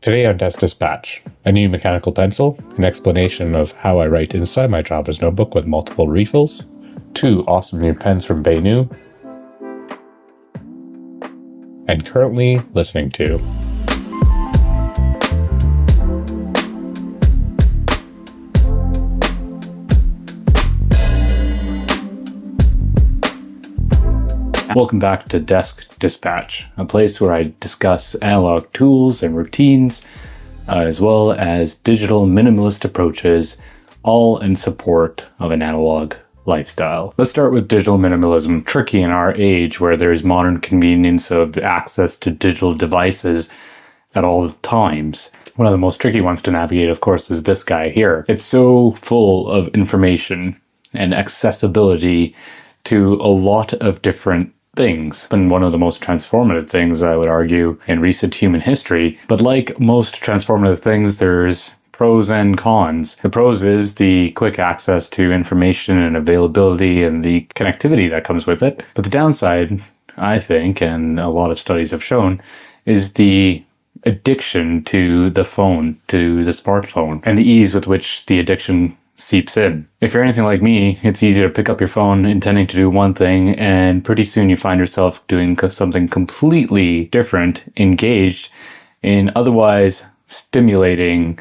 Today on Desk Dispatch, a new mechanical pencil, an explanation of how I write inside my driver's notebook with multiple refills, 2 awesome new pens from BENU, and currently listening to Welcome back to Desk Dispatch, a place where I discuss analog tools and routines, as well as digital minimalist approaches, all in support of an analog lifestyle. Let's start with digital minimalism, tricky in our age where there's modern convenience of access to digital devices at all times. One of the most tricky ones to navigate, of course, is this guy here. It's so full of information and accessibility to a lot of different things, and one of the most transformative things, I would argue, in recent human history. But like most transformative things, there's pros and cons. The pros is the quick access to information and availability and the connectivity that comes with it. But the downside, I think, and a lot of studies have shown, is the addiction to the phone, to the smartphone, and the ease with which the addiction seeps in. If you're anything like me, it's easy to pick up your phone intending to do one thing, and pretty soon you find yourself doing something completely different, engaged in otherwise stimulating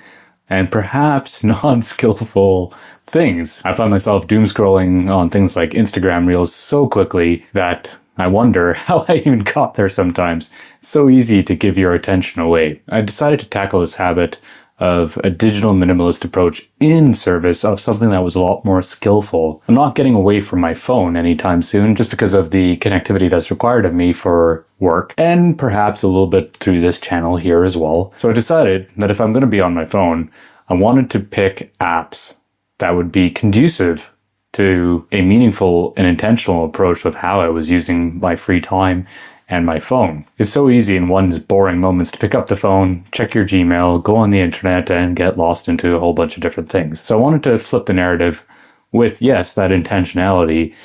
and perhaps non-skillful things. I find myself doom scrolling on things like Instagram Reels so quickly that I wonder how I even got there sometimes. It's so easy to give your attention away. I decided to tackle this habit of a digital minimalist approach in service of something that was a lot more skillful. I'm not getting away from my phone anytime soon just because of the connectivity that's required of me for work, and perhaps a little bit through this channel here as well. So I decided that if I'm going to be on my phone, I wanted to pick apps that would be conducive to a meaningful and intentional approach with how I was using my free time and my phone. It's so easy in one's boring moments to pick up the phone, check your Gmail, go on the internet, and get lost into a whole bunch of different things. So I wanted to flip the narrative with, yes, that intentionality,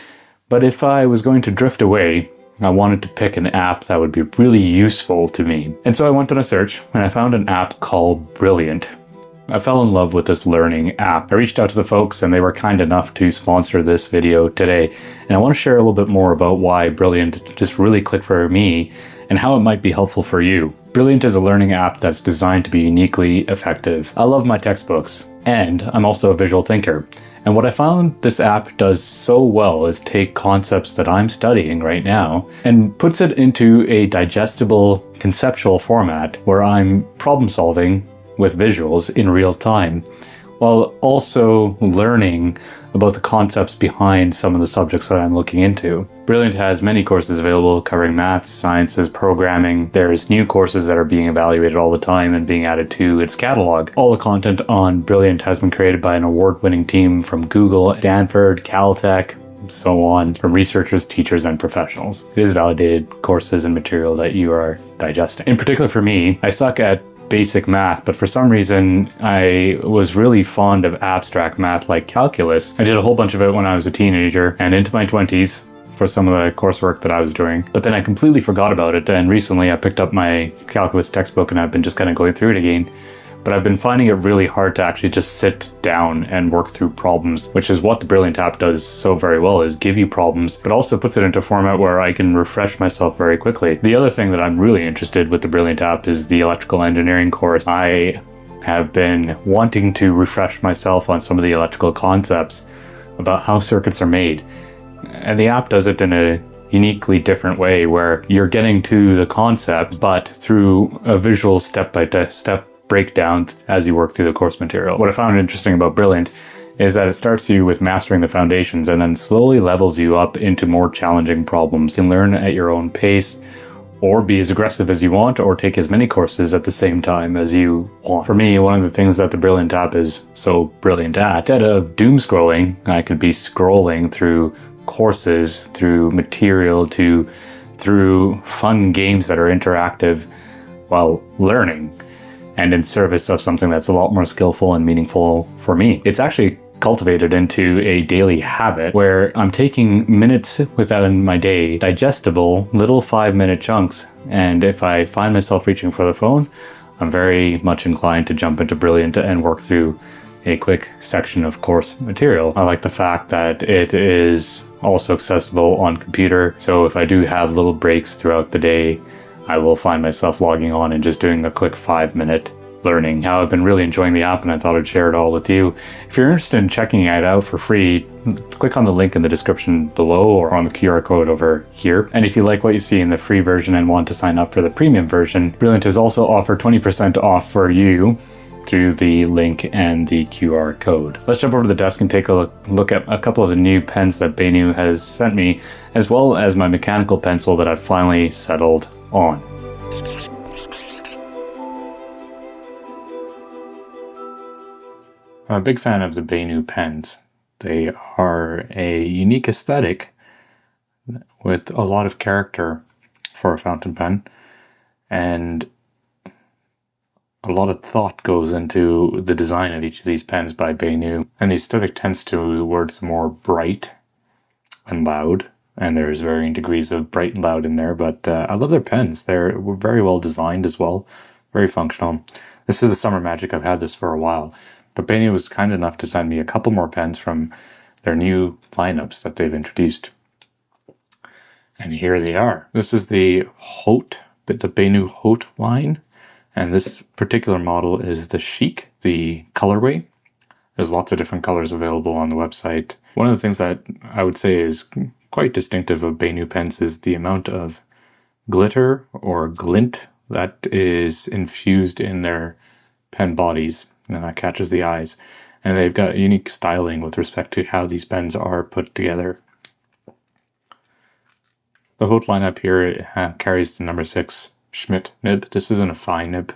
but if I was going to drift away, I wanted to pick an app that would be really useful to me. And so I went on a search, and I found an app called Brilliant. I fell in love with this learning app. I reached out to the folks and they were kind enough to sponsor this video today. And I want to share a little bit more about why Brilliant just really clicked for me and how it might be helpful for you. Brilliant is a learning app that's designed to be uniquely effective. I love my textbooks, and I'm also a visual thinker. And what I found this app does so well is take concepts that I'm studying right now and puts it into a digestible, conceptual format where I'm problem solving with visuals in real time, while also learning about the concepts behind some of the subjects that I'm looking into. Brilliant has many courses available covering maths, sciences, programming. There's new courses that are being evaluated all the time and being added to its catalog. All the content on Brilliant has been created by an award-winning team from Google, Stanford, Caltech, so on, from researchers, teachers, and professionals. It is validated courses and material that you are digesting. In particular for me, I suck at basic math, but for some reason I was really fond of abstract math like calculus. I did a whole bunch of it when I was a teenager and into my 20s for some of the coursework that I was doing, but then I completely forgot about it, and recently I picked up my calculus textbook and I've been just kind of going through it again. But I've been finding it really hard to actually just sit down and work through problems, which is what the Brilliant app does so very well, is give you problems, but also puts it into a format where I can refresh myself very quickly. The other thing that I'm really interested with the Brilliant app is the electrical engineering course. I have been wanting to refresh myself on some of the electrical concepts about how circuits are made. And the app does it in a uniquely different way where you're getting to the concepts, but through a visual step-by-step breakdowns as you work through the course material. What I found interesting about Brilliant is that it starts you with mastering the foundations and then slowly levels you up into more challenging problems. You can learn at your own pace, or be as aggressive as you want, or take as many courses at the same time as you want. For me, one of the things that the Brilliant app is so brilliant at, instead of doom scrolling, I could be scrolling through courses, through material, through fun games that are interactive while learning, and in service of something that's a lot more skillful and meaningful for me. It's actually cultivated into a daily habit where I'm taking minutes within my day, digestible little 5-minute chunks, and if I find myself reaching for the phone, I'm very much inclined to jump into Brilliant and work through a quick section of course material. I like the fact that it is also accessible on computer, so if I do have little breaks throughout the day, I will find myself logging on and just doing a quick 5-minute learning. Now, I've been really enjoying the app and I thought I'd share it all with you. If you're interested in checking it out for free, click on the link in the description below or on the QR code over here. And if you like what you see in the free version and want to sign up for the premium version, Brilliant has also offered 20% off for you through the link and the QR code. Let's jump over to the desk and take a look at a couple of the new pens that BENU has sent me, as well as my mechanical pencil that I've finally settled on. I'm a big fan of the BENU pens. They are a unique aesthetic with a lot of character for a fountain pen, and a lot of thought goes into the design of each of these pens by BENU, and the aesthetic tends towards more bright and loud, and there's varying degrees of bright and loud in there, but I love their pens. They're very well designed as well, very functional. This is the Summer Magic. I've had this for a while, but BENU was kind enough to send me a couple more pens from their new lineups that they've introduced. And here they are. This is the BENU Haute line. And this particular model is the Chic, the colorway. There's lots of different colors available on the website. One of the things that I would say is quite distinctive of BENU pens is the amount of glitter or glint that is infused in their pen bodies, and that catches the eyes. And they've got unique styling with respect to how these pens are put together. The Haute lineup here carries the number 6 Schmidt nib. This isn't a fine nib.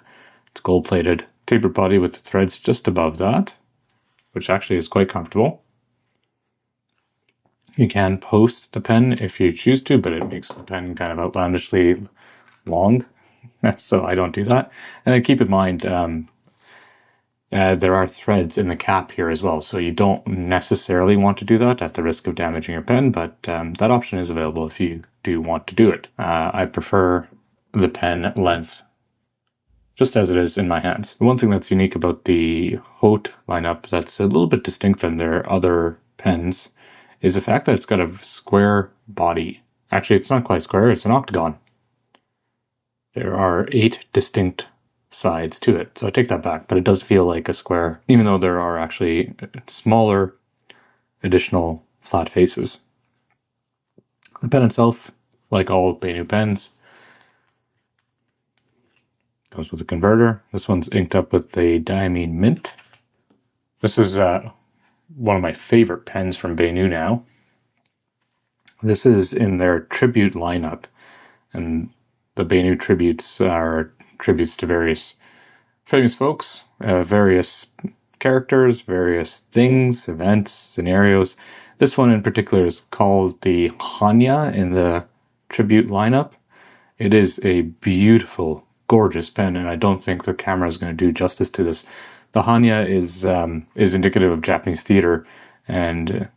It's gold-plated. Tapered body with the threads just above that, which actually is quite comfortable. You can post the pen if you choose to, but it makes the pen kind of outlandishly long, so I don't do that. And then keep in mind, there are threads in the cap here as well, so you don't necessarily want to do that at the risk of damaging your pen, but that option is available if you do want to do it. I prefer the pen length just as it is in my hands. The one thing that's unique about the Haute lineup that's a little bit distinct than their other pens is the fact that it's got a square body. Actually, it's not quite square, it's an octagon. There are 8 distinct sides to it, so I take that back, but it does feel like a square, even though there are actually smaller additional flat faces. The pen itself, like all BENU pens, comes with a converter. This one's inked up with a diamine mint. This is one of my favorite pens from BENU now. This is in their Tribute lineup, and the BENU Tributes are tributes to various famous folks, various characters, various things, events, scenarios. This one in particular is called the Hanya in the Tribute lineup. It is a beautiful, gorgeous pen, and I don't think the camera is going to do justice to this. The Hanya is indicative of Japanese theater, and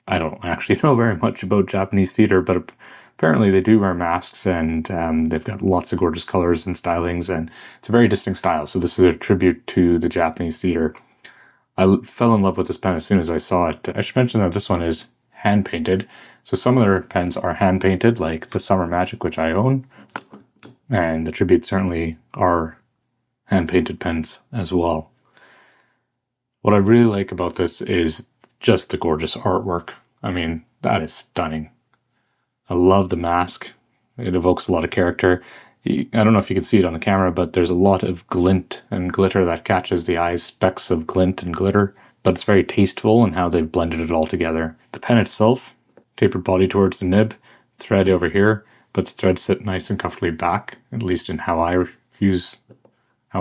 I don't actually know very much about Japanese theater, but apparently they do wear masks, and they've got lots of gorgeous colors and stylings, and it's a very distinct style. So this is a tribute to the Japanese theater. I fell in love with this pen as soon as I saw it. I should mention that this one is hand-painted. So some of their pens are hand-painted, like the Summer Magic, which I own, and the Tribute certainly are hand-painted pens as well. What I really like about this is just the gorgeous artwork. I mean, that is stunning. I love the mask. It evokes a lot of character. I don't know if you can see it on the camera, but there's a lot of glint and glitter that catches the eye, specks of glint and glitter, but it's very tasteful in how they've blended it all together. The pen itself, tapered body towards the nib, thread over here, but the threads sit nice and comfortably back, at least in how I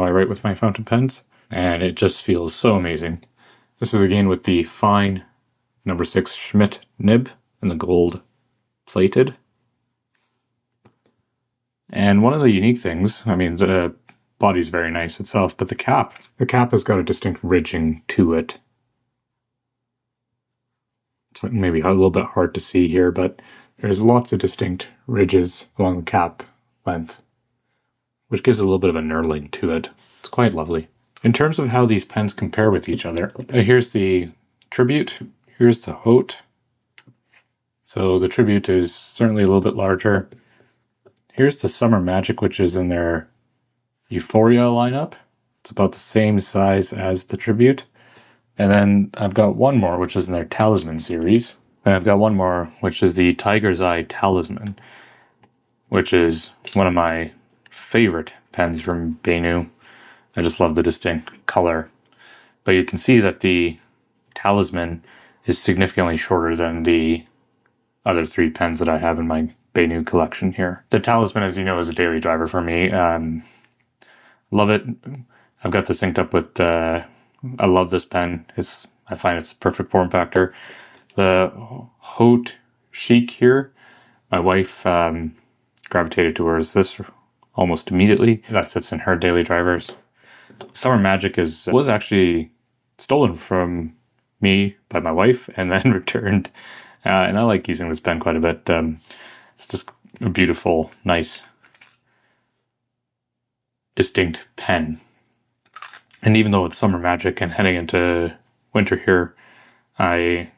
write with my fountain pens, and it just feels so amazing. This is again with the fine number 6 Schmidt nib and the gold plated. And one of the unique things, I mean, the body's very nice itself, but the cap has got a distinct ridging to it. It's maybe a little bit hard to see here, but there's lots of distinct ridges along the cap length, which gives a little bit of a knurling to it. It's quite lovely. In terms of how these pens compare with each other, here's the Tribute, here's the Haute. So the Tribute is certainly a little bit larger. Here's the Summer Magic, which is in their Euphoria lineup. It's about the same size as the Tribute. And then I've got one more, which is in their Talisman series. And I've got one more, which is the Tiger's Eye Talisman, which is one of my favorite pens from BENU. I just love the distinct color. But you can see that the Talisman is significantly shorter than the other three pens that I have in my BENU collection here. The Talisman, as you know, is a daily driver for me. Love it. I've got this inked up with... I love this pen. I find it's a perfect form factor. The Haute Chic here, my wife gravitated towards this almost immediately. That sits in her daily drivers. Summer Magic was actually stolen from me by my wife and then returned. And I like using this pen quite a bit. It's just a beautiful, nice, distinct pen. And even though it's Summer Magic and heading into winter here, I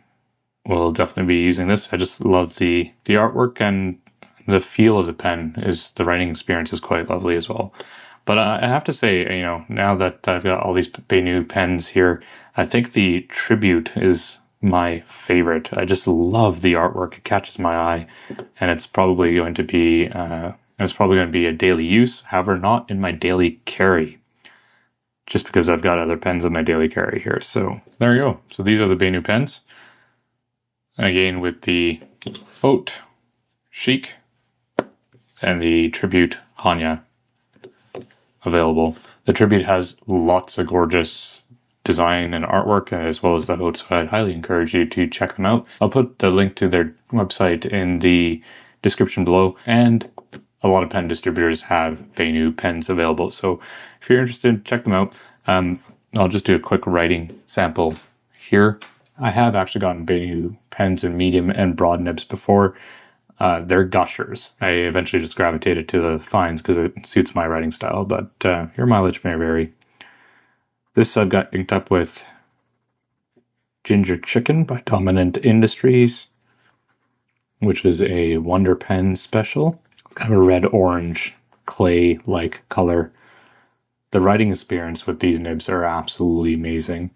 will definitely be using this. I just love the artwork, and the feel of the pen the writing experience is quite lovely as well. But I have to say, you know, now that I've got all these BENU pens here, I think the Tribute is my favorite. I just love the artwork. It catches my eye, and it's probably going to be a daily use. However, not in my daily carry, just because I've got other pens in my daily carry here. So there you go. So these are the BENU pens. Again, with the Haute Chic and the Tribute Hanya available. The Tribute has lots of gorgeous design and artwork, as well as the Haute, so I'd highly encourage you to check them out. I'll put the link to their website in the description below, and a lot of pen distributors have BENU pens available, so if you're interested, check them out. I'll just do a quick writing sample here. I have actually gotten BENU pens in medium and broad nibs before. They're gushers. I eventually just gravitated to the fines because it suits my writing style, but your mileage may vary. This I've got inked up with Ginger Chicken by Dominant Industries, which is a Wonder Pen special. It's kind of a red-orange clay-like color. The writing experience with these nibs are absolutely amazing.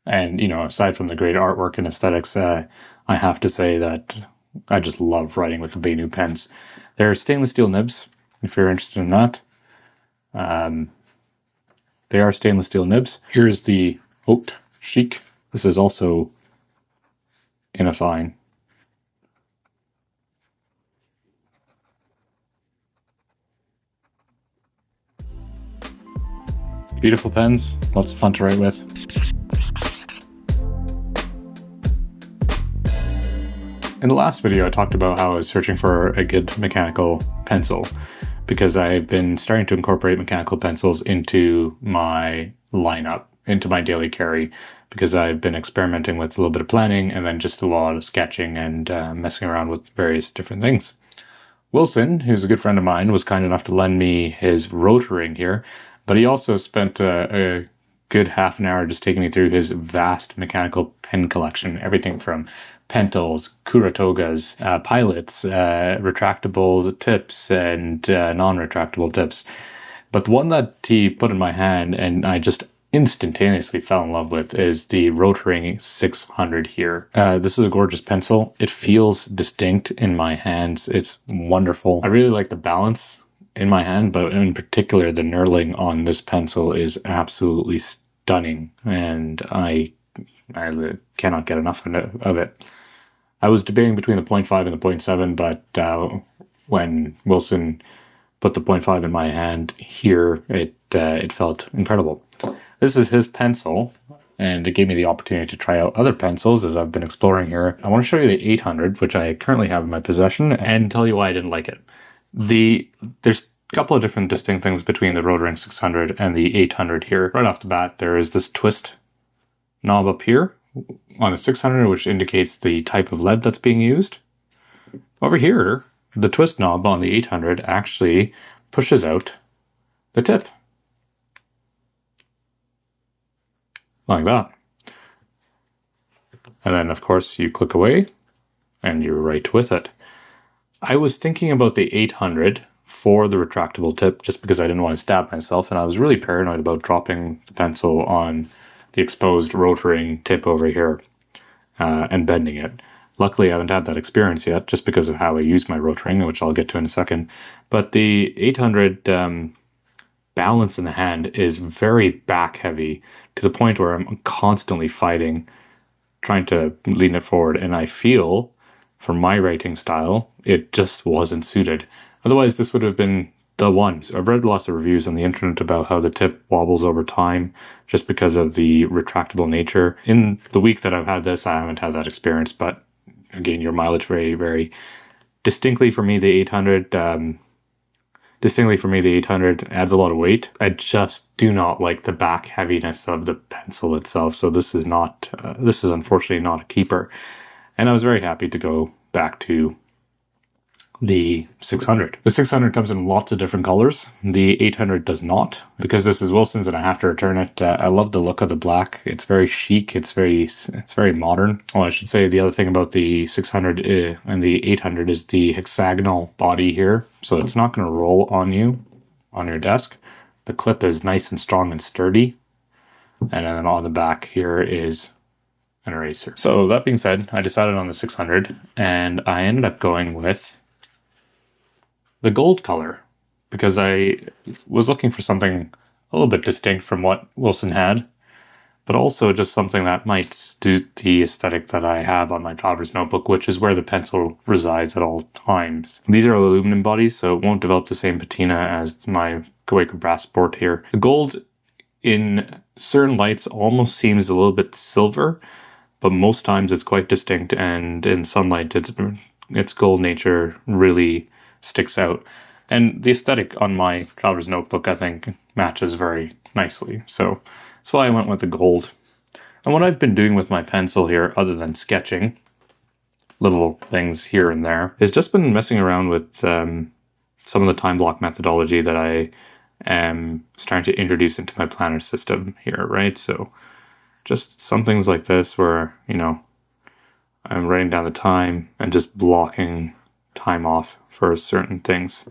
And, you know, aside from the great artwork and aesthetics, I have to say that I just love writing with the BENU pens. They're stainless steel nibs, if you're interested in that. They are stainless steel nibs. Here's the Haute Chic. This is also in a fine. Beautiful pens, lots of fun to write with. In the last video, I talked about how I was searching for a good mechanical pencil because I've been starting to incorporate mechanical pencils into my lineup, into my daily carry, because I've been experimenting with a little bit of planning and then just a lot of sketching and messing around with various different things. Wilson, who's a good friend of mine, was kind enough to lend me his Rotoring here, but he also spent a good half an hour just taking me through his vast mechanical pen collection, everything from Pentals, Kuratogas, pilots, retractable tips, and non-retractable tips. But the one that he put in my hand and I just instantaneously fell in love with is the Rotoring 600 here. This is a gorgeous pencil. It feels distinct in my hands. It's wonderful. I really like the balance in my hand, but in particular the knurling on this pencil is absolutely stunning, and I cannot get enough of it. I was debating between the 0.5 and the 0.7, but when Wilson put the 0.5 in my hand here, it felt incredible. This is his pencil, and it gave me the opportunity to try out other pencils as I've been exploring here. I want to show you the 800, which I currently have in my possession, and tell you why I didn't like it. There's a couple of different distinct things between the Rotoring 600 and the 800 here. Right off the bat, there is this twist knob up here, on a 600, which indicates the type of lead that's being used. Over here, the twist knob on the 800 actually pushes out the tip. Like that. And then, of course, you click away and you write with it. I was thinking about the 800 for the retractable tip just because I didn't want to stab myself, and I was really paranoid about dropping the pencil on the exposed rotoring tip over here and bending it. Luckily, I haven't had that experience yet just because of how I use my rotoring, which I'll get to in a second. But the 800 balance in the hand is very back heavy to the point where I'm constantly fighting, trying to lean it forward, and I feel, for my writing style, it just wasn't suited. Otherwise, this would have been the one. So I've read lots of reviews on the internet about how the tip wobbles over time just because of the retractable nature. In the week that I've had this, I haven't had that experience, but again, your mileage very, very distinctly for me, the 800 adds a lot of weight. I just do not like the back heaviness of the pencil itself. So this is unfortunately not a keeper. And I was very happy to go back to the 600. The 600 comes in lots of different colors. The 800 does not. Because this is Wilson's and I have to return it, I love the look of the black. It's very chic. It's very modern. Oh, I should say the other thing about the 600 and the 800 is the hexagonal body here. So it's not going to roll on you, on your desk. The clip is nice and strong and sturdy. And then on the back here is an eraser. So that being said, I decided on the 600 and I ended up going with the gold color because I was looking for something a little bit distinct from what Wilson had, but also just something that might suit the aesthetic that I have on my traveler's notebook, which is where the pencil resides at all times. These are aluminum bodies, so it won't develop the same patina as my Kaweco Brass Sport here. The gold in certain lights almost seems a little bit silver, but most times it's quite distinct, and in sunlight its gold nature really sticks out. And the aesthetic on my traveler's notebook, I think, matches very nicely. So that's why I went with the gold. And what I've been doing with my pencil here, other than sketching little things here and there, is just been messing around with some of the time block methodology that I am starting to introduce into my planner system here, right? So just some things like this where, I'm writing down the time and just blocking time off for certain things.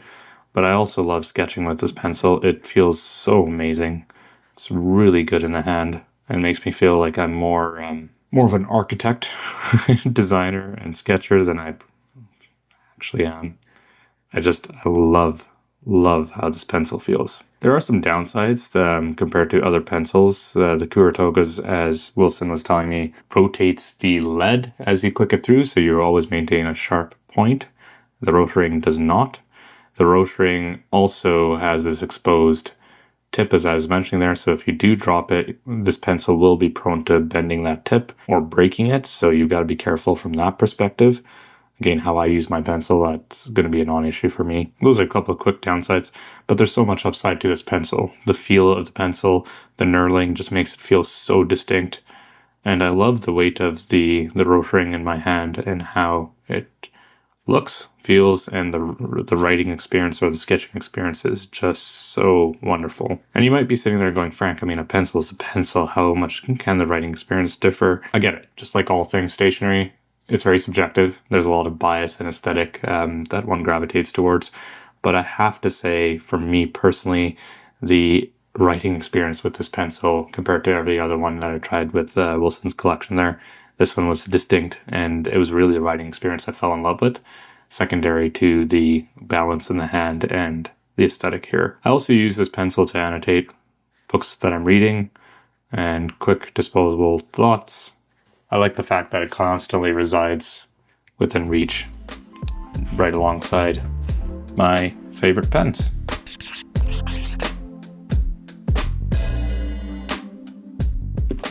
But I also love sketching with this pencil. It feels so amazing. It's really good in the hand and makes me feel like I'm more of an architect, designer, and sketcher than I actually am. I love how this pencil feels. There are some downsides compared to other pencils. The Kuratoga's, as Wilson was telling me, rotates the lead as you click it through, so you always maintain a sharp point. The Rotoring does not. The Rotoring also has this exposed tip, as I was mentioning there, so if you do drop it, this pencil will be prone to bending that tip or breaking it, so you've got to be careful from that perspective. Again, how I use my pencil, that's going to be a non-issue for me. Those are a couple of quick downsides, but there's so much upside to this pencil. The feel of the pencil, the knurling just makes it feel so distinct, and I love the weight of the Rotoring in my hand and how it looks, feels, and the writing experience or the sketching experience is just so wonderful. And you might be sitting there going, Frank, a pencil is a pencil. How much can the writing experience differ? I get it. Just like all things stationery, it's very subjective. There's a lot of bias and aesthetic that one gravitates towards. But I have to say, for me personally, the writing experience with this pencil compared to every other one that I tried with Wilson's collection there, this one was distinct, and it was really the writing experience I fell in love with, secondary to the balance in the hand and the aesthetic here. I also use this pencil to annotate books that I'm reading and quick disposable thoughts. I like the fact that it constantly resides within reach, right alongside my favorite pens.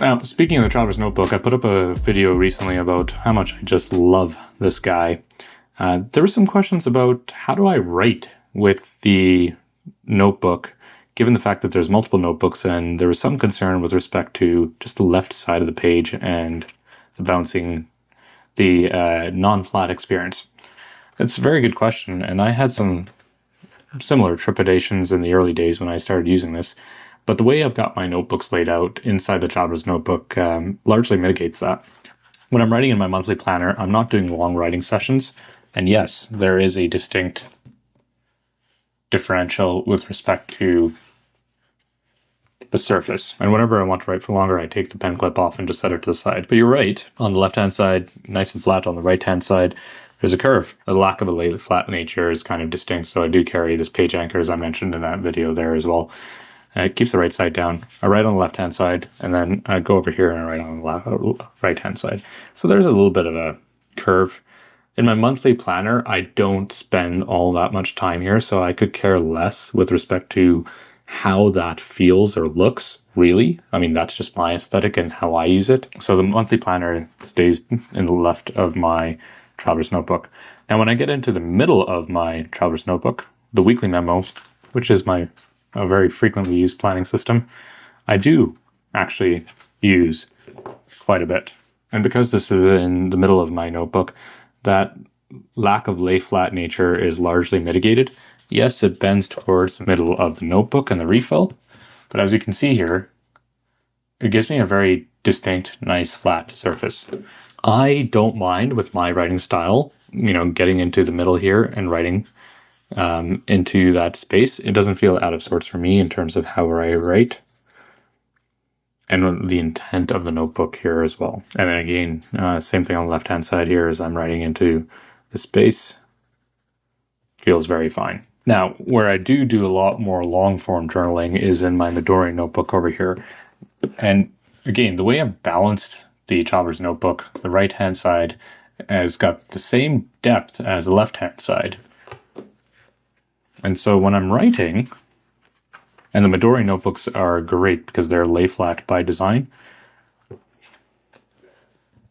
Now, speaking of the Traveler's Notebook, I put up a video recently about how much I just love this guy. There were some questions about how do I write with the notebook, given the fact that there's multiple notebooks, and there was some concern with respect to just the left side of the page and the non-flat experience? It's a very good question, and I had some similar trepidations in the early days when I started using this. But the way I've got my notebooks laid out inside the Traveler's Notebook largely mitigates that. When I'm writing in my monthly planner, I'm not doing long writing sessions. And yes, there is a distinct differential with respect to the surface. And whenever I want to write for longer, I take the pen clip off and just set it to the side. But you're right. On the left-hand side, nice and flat. On the right-hand side, there's a curve. The lack of a lay flat nature is kind of distinct. So I do carry this page anchor, as I mentioned in that video there as well. It keeps the right side down. I write on the left-hand side, and then I go over here and I write on the right-hand side. So there's a little bit of a curve. In my monthly planner, I don't spend all that much time here, so I could care less with respect to how that feels or looks, really. I mean, that's just my aesthetic and how I use it. So the monthly planner stays in the left of my Traveler's Notebook. Now, when I get into the middle of my Traveler's Notebook, the weekly memo, which is a very frequently used planning system, I do actually use quite a bit. And because this is in the middle of my notebook, that lack of lay flat nature is largely mitigated. Yes, it bends towards the middle of the notebook and the refill, but as you can see here, it gives me a very distinct, nice flat surface. I don't mind with my writing style, getting into the middle here and writing into that space. It doesn't feel out of sorts for me in terms of how I write and the intent of the notebook here as well. And then again, same thing on the left-hand side here as I'm writing into the space. Feels very fine. Now, where I do a lot more long-form journaling is in my Midori notebook over here. And again, the way I've balanced the Traveler's Notebook, the right-hand side has got the same depth as the left-hand side. And so when I'm writing, and the Midori notebooks are great because they're lay flat by design,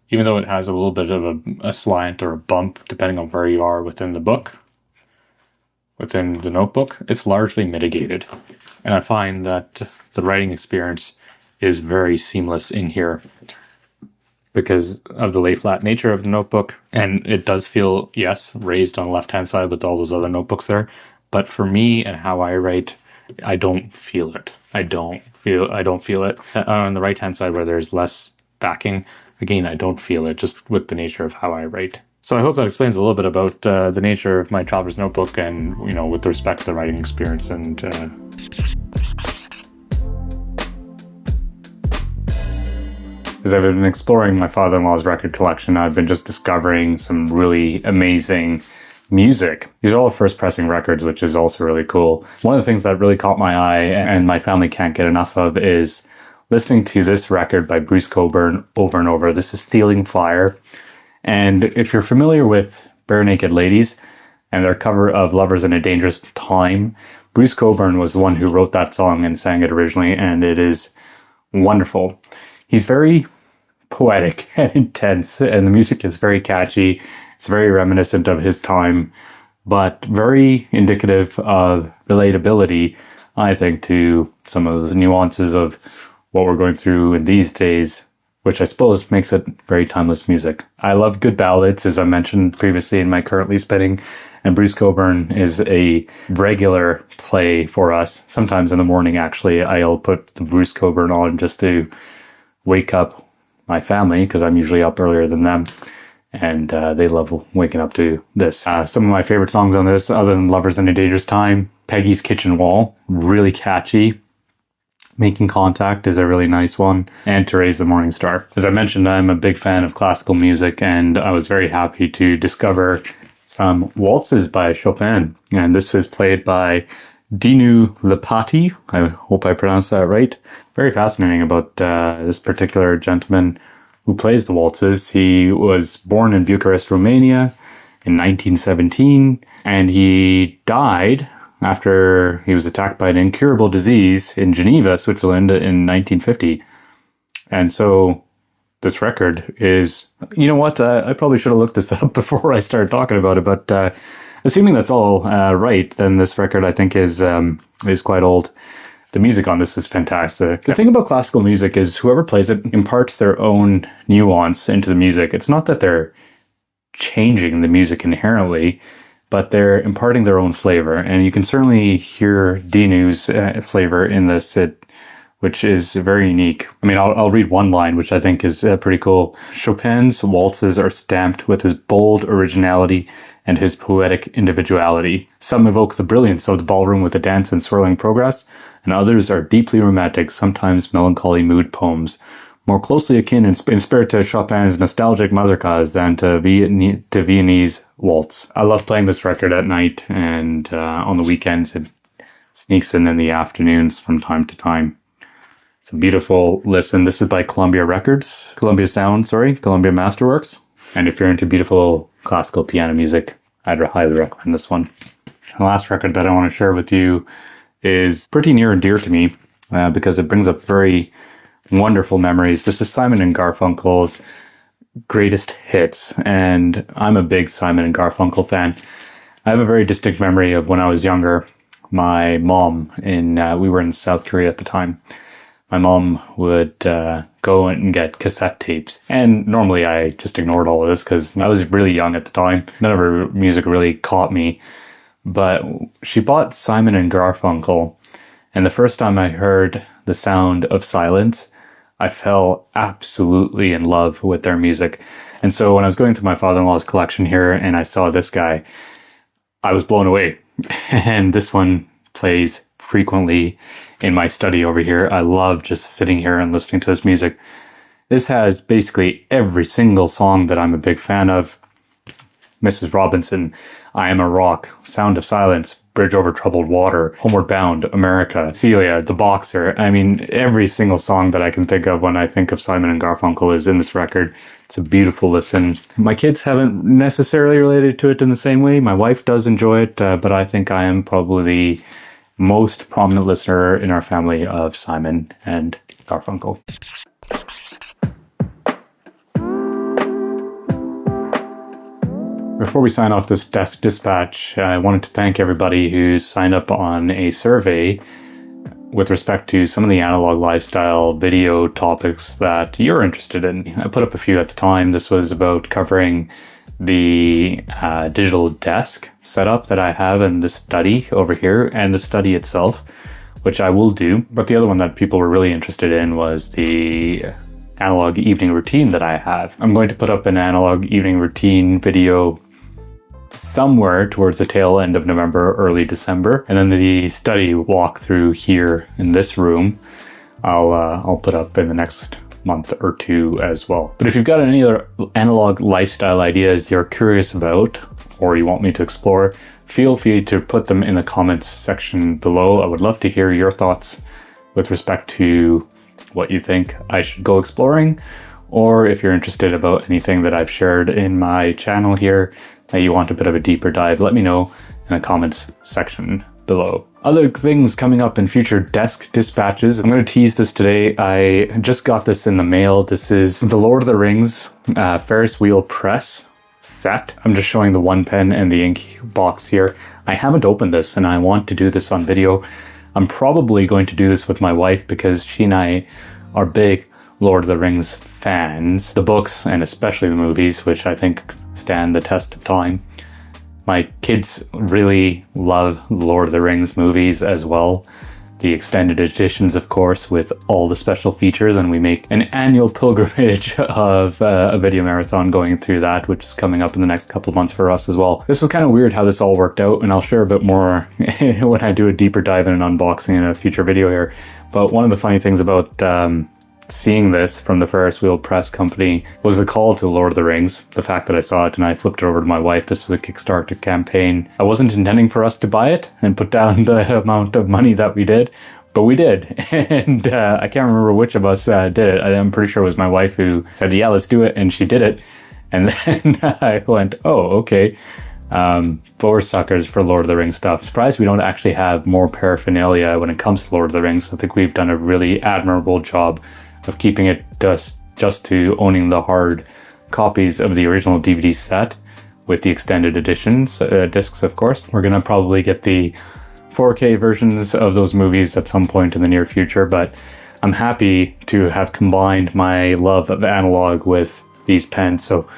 even though it has a little bit of a slant or a bump depending on where you are within the book, within the notebook, it's largely mitigated. And I find that the writing experience is very seamless in here because of the lay flat nature of the notebook. And it does feel, yes, raised on the left-hand side with all those other notebooks there. But for me and how I write, I don't feel it. I don't feel it. On the right-hand side where there's less backing, again, I don't feel it just with the nature of how I write. So I hope that explains a little bit about the nature of my Traveler's Notebook and, with respect to the writing experience. And as I've been exploring my father-in-law's record collection, I've been just discovering some really amazing music. These are all first pressing records, which is also really cool. One of the things that really caught my eye and my family can't get enough of is listening to this record by Bruce Cockburn over and over. This is Stealing Fire. And if you're familiar with Bare Naked Ladies and their cover of Lovers in a Dangerous Time, Bruce Cockburn was the one who wrote that song and sang it originally, and it is wonderful. He's very poetic and intense, and the music is very catchy. It's very reminiscent of his time, but very indicative of relatability, I think, to some of the nuances of what we're going through in these days, which I suppose makes it very timeless music. I love good ballads, as I mentioned previously in my Currently Spinning, and Bruce Cockburn is a regular play for us. Sometimes in the morning, actually, I'll put the Bruce Cockburn on just to wake up my family, because I'm usually up earlier than them. And they love waking up to this. Some of my favorite songs on this, other than Lovers in a Dangerous Time, Peggy's Kitchen Wall, really catchy. Making Contact is a really nice one. And To Raise the Morning Star. As I mentioned, I'm a big fan of classical music, and I was very happy to discover some waltzes by Chopin. And this was played by BENU Haute. I hope I pronounced that right. Very fascinating about this particular gentleman who plays the waltzes. He was born in Bucharest, Romania in 1917, and he died after he was attacked by an incurable disease in Geneva, Switzerland in 1950. And so this record is, I probably should have looked this up before I started talking about it, but assuming that's all right, then this record I think is quite old. The music on this is fantastic. The thing about classical music is whoever plays it imparts their own nuance into the music. It's not that they're changing the music inherently, but they're imparting their own flavor. And you can certainly hear BENU's flavor in this, which is very unique. I mean, I'll read one line, which I think is pretty cool. Chopin's waltzes are stamped with his bold originality and his poetic individuality. Some evoke the brilliance of the ballroom with a dance and swirling progress, and others are deeply romantic, sometimes melancholy mood poems, more closely akin in spirit to Chopin's nostalgic mazurkas than to Viennese waltz. I love playing this record at night, and on the weekends it sneaks in the afternoons from time to time. It's a beautiful listen. This is by Columbia Masterworks. And if you're into beautiful classical piano music, I'd highly recommend this one. The last record that I want to share with you is pretty near and dear to me because it brings up very wonderful memories. This is Simon and Garfunkel's Greatest Hits, and I'm a big Simon and Garfunkel fan. I have a very distinct memory of when I was younger. My mom, we were in South Korea at the time. My mom would go and get cassette tapes. And normally I just ignored all of this because I was really young at the time. None of her music really caught me. But she bought Simon and Garfunkel. And the first time I heard the sound of silence, I fell absolutely in love with their music. And so when I was going through my father-in-law's collection here and I saw this guy, I was blown away. And this one plays frequently in my study over here. I love just sitting here and listening to this music. This has basically every single song that I'm a big fan of. Mrs. Robinson, I Am a Rock, Sound of Silence, Bridge Over Troubled Water, Homeward Bound, America, Celia, The Boxer. I mean, every single song that I can think of when I think of Simon and Garfunkel is in this record. It's a beautiful listen. My kids haven't necessarily related to it in the same way. My wife does enjoy it, but I think I am probably the most prominent listener in our family of Simon and Garfunkel. Before we sign off this desk dispatch, I wanted to thank everybody who signed up on a survey with respect to some of the analog lifestyle video topics that you're interested in. I put up a few at the time. This was about covering the digital desk setup that I have in the study over here and the study itself, which I will do. But the other one that people were really interested in was the analog evening routine that I have. I'm going to put up an analog evening routine video somewhere towards the tail end of November, early December. And then the study walkthrough here in this room, I'll put up in the next month or two as well. But if you've got any other analog lifestyle ideas you're curious about or you want me to explore, feel free to put them in the comments section below. I would love to hear your thoughts with respect to what you think I should go exploring, or if you're interested about anything that I've shared in my channel here that you want a bit of a deeper dive, let me know in the comments section below. Other things coming up in future desk dispatches. I'm going to tease this today. I just got this in the mail. This is the Lord of the Rings Ferris wheel press set. I'm just showing the one pen and the ink box here. I haven't opened this and I want to do this on video. I'm probably going to do this with my wife because she and I are big Lord of the Rings fans. The books and especially the movies, which I think stand the test of time. My kids really love the Lord of the Rings movies as well. The extended editions, of course, with all the special features, and we make an annual pilgrimage of a video marathon going through that, which is coming up in the next couple of months for us as well. This was kind of weird how this all worked out, and I'll share a bit more when I do a deeper dive in an unboxing in a future video here. But one of the funny things about seeing this from the Ferris wheel press company was the call to Lord of the Rings. The fact that I saw it and I flipped it over to my wife. This was a Kickstarter campaign. I wasn't intending for us to buy it and put down the amount of money that we did, but we did. And I can't remember which of us did it. I'm pretty sure it was my wife who said, yeah, let's do it. And she did it. And then I went, oh, okay. But we're suckers for Lord of the Rings stuff. Surprised we don't actually have more paraphernalia when it comes to Lord of the Rings. I think we've done a really admirable job of keeping it just to owning the hard copies of the original DVD set with the extended editions, discs, of course. We're going to probably get the 4K versions of those movies at some point in the near future, but I'm happy to have combined my love of analog with these pens, so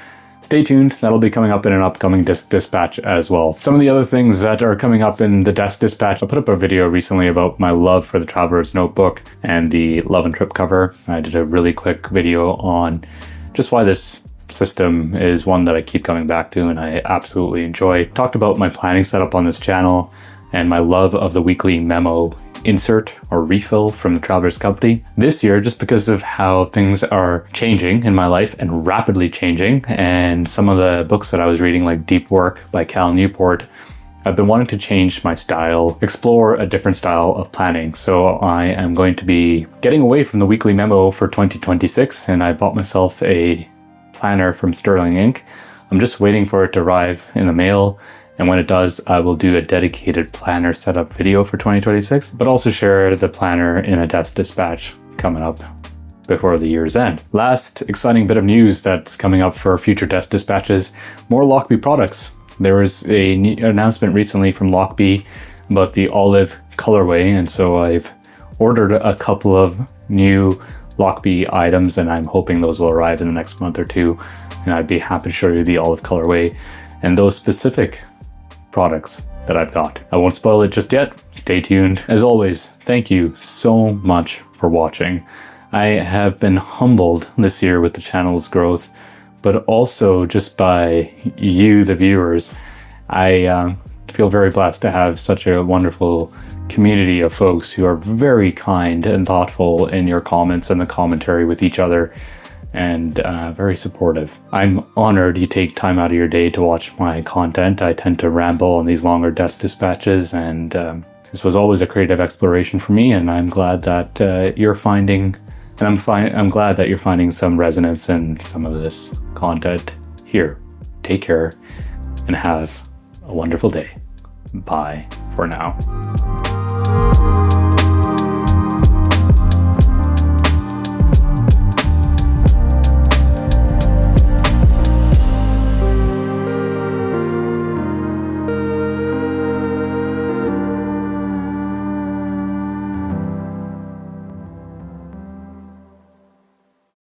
stay tuned. That'll be coming up in an upcoming Desk Dispatch as well. Some of the other things that are coming up in the Desk Dispatch, I put up a video recently about my love for the Traveler's Notebook and the Love and Trip cover. I did a really quick video on just why this system is one that I keep coming back to and I absolutely enjoy. Talked about my planning setup on this channel and my love of the weekly memo insert or refill from the Traveler's Company. This year, just because of how things are changing in my life and rapidly changing, and some of the books that I was reading, like Deep Work by Cal Newport, I've been wanting to change my style, explore a different style of planning. So I am going to be getting away from the weekly memo for 2026, and I bought myself a planner from Sterling Ink. I'm just waiting for it to arrive in the mail. And when it does, I will do a dedicated planner setup video for 2026, but also share the planner in a Desk Dispatch coming up before the year's end. Last exciting bit of news that's coming up for future Desk Dispatches, more Lockbee products. There was an announcement recently from Lockbee about the olive colorway, and so I've ordered a couple of new Lockbee items, and I'm hoping those will arrive in the next month or two, and I'd be happy to show you the olive colorway and those specific products that I've got. I won't spoil it just yet. Stay tuned. As always, thank you so much for watching. I have been humbled this year with the channel's growth, but also just by you, the viewers. I feel very blessed to have such a wonderful community of folks who are very kind and thoughtful in your comments and the commentary with each other, and very supportive. I'm honored you take time out of your day to watch my content. I tend to ramble on these longer Desk Dispatches, and this was always a creative exploration for me, and I'm glad that you're finding, and I'm glad that you're finding some resonance in some of this content here. Take care and have a wonderful day. Bye for now.